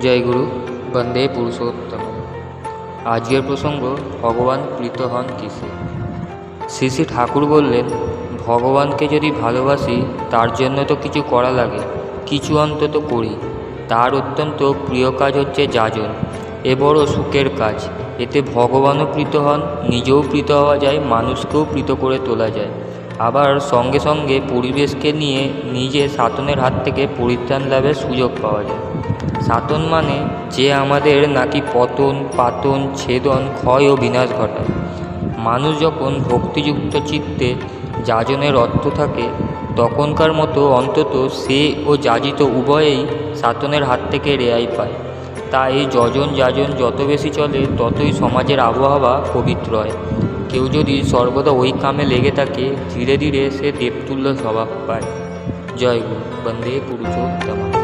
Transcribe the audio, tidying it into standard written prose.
জয় গুরু, বন্দে পুরুষোত্তম। আজকের প্রসঙ্গ, ভগবান প্রীত হন কিসে। শ্রী শ্রী ঠাকুর বললেন, ভগবানকে যদি ভালোবাসি তার জন্য তো কিছু করা লাগে, কিছু অন্তত করি। তার অত্যন্ত প্রিয় কাজ হচ্ছে যাজন। এ বড় সুখের কাজ। এতে ভগবানও প্রীত হন, নিজেও প্রীত হওয়া যায়, মানুষকেও প্রীত করে তোলা যায়। আবার সঙ্গে সঙ্গে পরিবেশকে নিয়ে নিজে সাতনের হাত থেকে পরিত্রাণ লাভের সুযোগ পাওয়া যায়। সাতন মানে যে আমাদের নাকি পতন, পাতন, ছেদন, ক্ষয় ও বিনাশ ঘটায়। মানুষ যখন ভক্তিযুক্ত চিত্তে যাজনের অর্থ থাকে, তখনকার মতো অন্তত সে ও যাজিত উভয়েই সাতনের হাত থেকে রেহাই পায়। তাই যজন যাজন যত বেশি চলে, ততই সমাজের আবহাওয়া পবিত্র হয়। কেউ যদি সর্বদা ওই কামে লেগে থাকে, ধীরে ধীরে সে দেবতুল্য স্বভাব পায়। জয় গুরু, বন্দে পুরুষোত্তম।